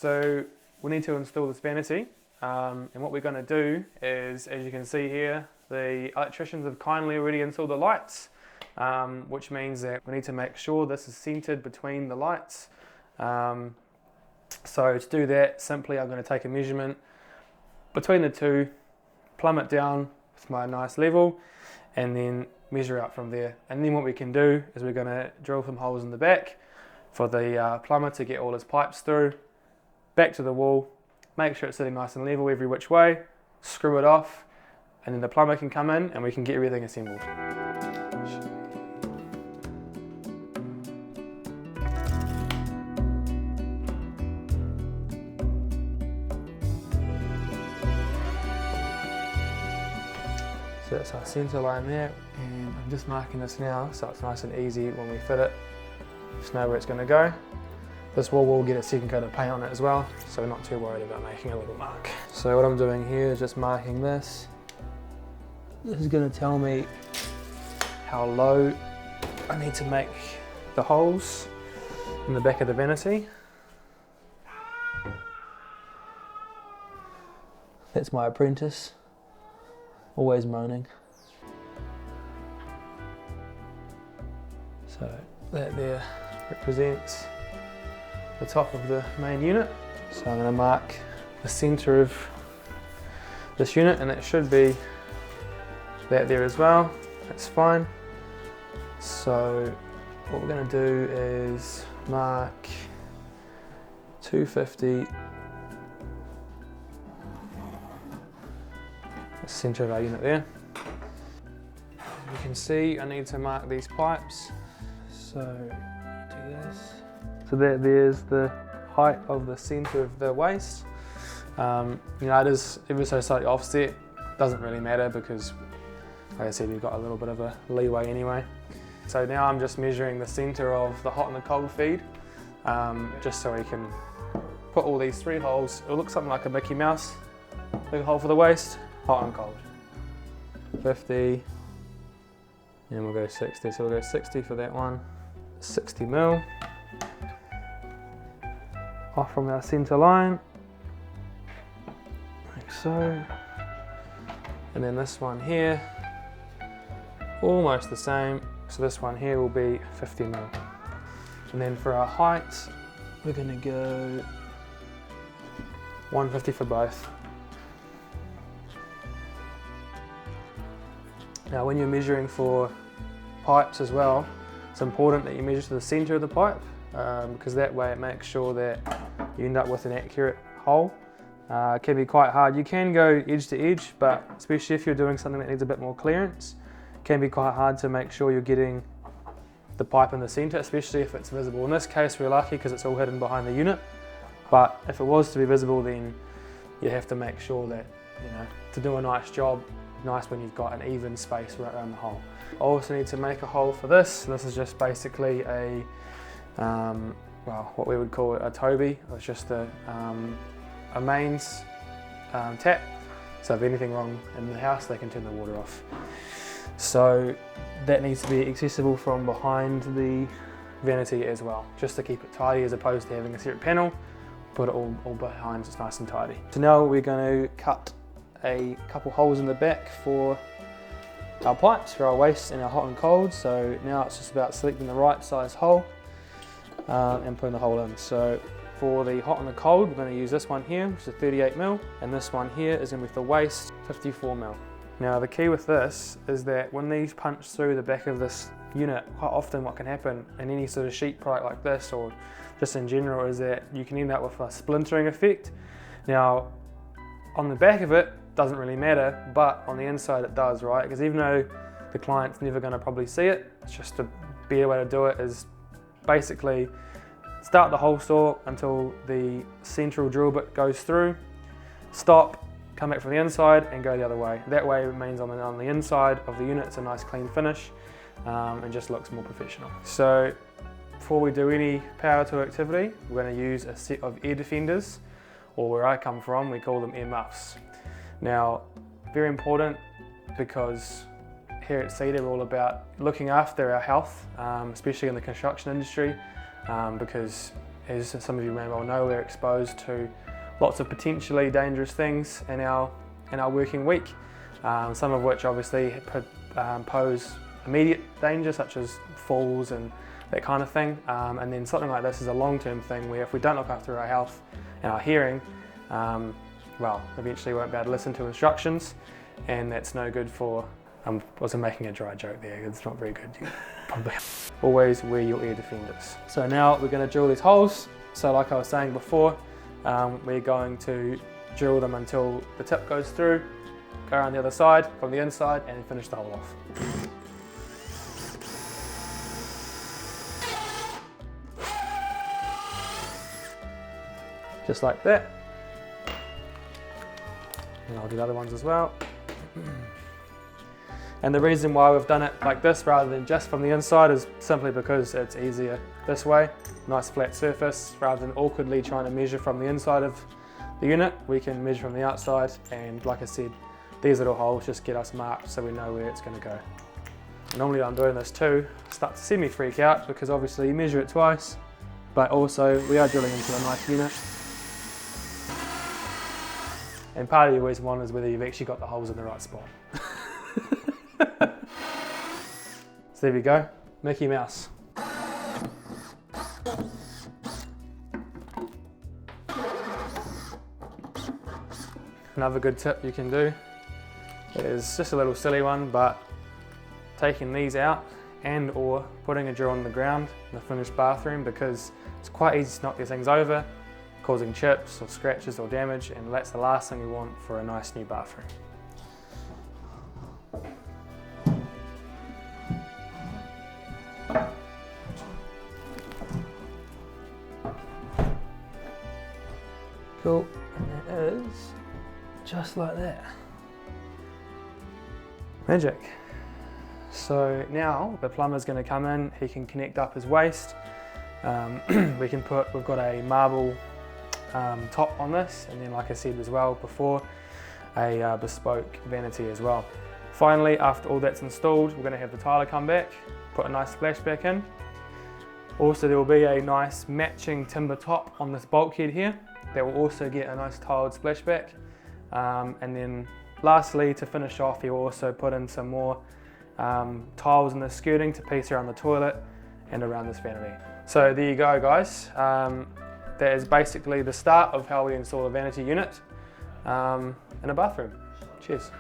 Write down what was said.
So we need to install this vanity, and what we're going to do is, as you can see here, the electricians have kindly already installed the lights, which means that we need to make sure this is centered between the lights. So to do that, simply I'm going to take a measurement between the two, plumb it down with my nice level, and then measure out from there. And then what we can do is we're going to drill some holes in the back for the plumber to get all his pipes through, back to the wall, make sure it's sitting nice and level every which way, screw it off, and then the plumber can come in and we can get everything assembled. So that's our centre line there, and I'm just marking this now so it's nice and easy when we fit it. Just know where it's going to go. This wall will get a second coat of paint on it as well, so we're not too worried about making a little mark. So what I'm doing here is just marking this. This is going to tell me how low I need to make the holes in the back of the vanity. That's my apprentice, always moaning. So that there represents the top of the main unit. So I'm going to mark the centre of this unit, and it should be that there as well. That's fine. So what we're going to do is mark 250, the centre of our unit there. You can see I need to mark these pipes. So do this. So there's the height of the centre of the waist. You know, it is ever so slightly offset. Doesn't really matter because, like I said, you've got a little bit of a leeway anyway. So now I'm just measuring the centre of the hot and the cold feed, just so we can put all these three holes. It'll look something like a Mickey Mouse. Big hole for the waist, hot and cold. 50, and we'll go 60. So we'll go 60 for that one. 60 mil. Off from our centre line, like so. And then this one here, almost the same. So this one here will be 50 mil. And then for our height, we're going to go 150 for both. Now when you're measuring for pipes as well, it's important that you measure to the centre of the pipe, because that way it makes sure that you end up with an accurate hole. It can be quite hard. You can go edge to edge, but especially if you're doing something that needs a bit more clearance, it can be quite hard to make sure you're getting the pipe in the centre, especially if it's visible. In this case we're lucky because it's all hidden behind the unit, but if it was to be visible, then you have to make sure that, you know, to do a nice job, nice when you've got an even space right around the hole. I also need to make a hole for this. This is just basically a well, what we would call a 𝘄𝗵𝗹𝗶. It's just a mains tap, so if anything wrong in the house they can turn the water off. So that needs to be accessible from behind the vanity as well, just to keep it tidy as opposed to having a separate panel. Put it all behind so it's nice and tidy. So now we're going to cut a couple holes in the back for our pipes, for our waste and our hot and cold. So now it's just about selecting the right size hole and putting the hole in. So for the hot and the cold, we're going to use this one here, which is 38 mil, and this one here is going to be for the waste, 54 mil. Now the key with this is that when these punch through the back of this unit, quite often what can happen in any sort of sheet product like this, or just in general, is that you can end up with a splintering effect. Now on the back of it doesn't really matter, but on the inside it does, right? Because even though the client's never going to probably see it, it's just a better way to do it is basically start the hole saw until the central drill bit goes through, stop, come back from the inside and go the other way. That way it means on the inside of the unit it's a nice clean finish and just looks more professional. So before we do any power tool activity, we're going to use a set of air defenders, or where I come from we call them 𝗪𝗵𝗲s. Now very important, because here at Cedar we're all about looking after our health, especially in the construction industry, because as some of you may well know, we're exposed to lots of potentially dangerous things in our working week, some of which obviously pose immediate danger, such as falls and that kind of thing. And then something like this is a long-term thing where if we don't look after our health and our hearing, well, eventually we won't be able to listen to instructions, and that's no good for, I wasn't making a dry joke there, it's not very good. Probably. Always wear your ear defenders. So now we're going to drill these holes. So like I was saying before, we're going to drill them until the tip goes through, go around the other side from the inside, and then finish the hole off. Just like that. And I'll do the other ones as well. And the reason why we've done it like this rather than just from the inside is simply because it's easier this way. Nice flat surface, rather than awkwardly trying to measure from the inside of the unit, we can measure from the outside, and like I said, these little holes just get us marked so we know where it's going to go. Normally I'm doing this too, I start to semi-freak out because obviously you measure it twice, but also we are drilling into a nice unit. And part of you always wonders whether you've actually got the holes in the right spot. So there we go, Mickey Mouse. Another good tip you can do is just a little silly one, but taking these out and or putting a drill on the ground in the finished bathroom, because it's quite easy to knock these things over, causing chips or scratches or damage, and that's the last thing we want for a nice new bathroom. Cool, and that is just like that. Magic. So now the plumber's going to come in, he can connect up his waste. We've got a marble top on this, and then like I said as well before, a bespoke vanity as well. Finally, after all that's installed, we're going to have the tiler come back, put a nice splashback in. Also there will be a nice matching timber top on this bulkhead here that will also get a nice tiled splashback. And then lastly, to finish off, you'll also put in some more tiles in the skirting to piece around the toilet and around this vanity. So there you go guys, that is basically the start of how we install a vanity unit in a bathroom. Cheers.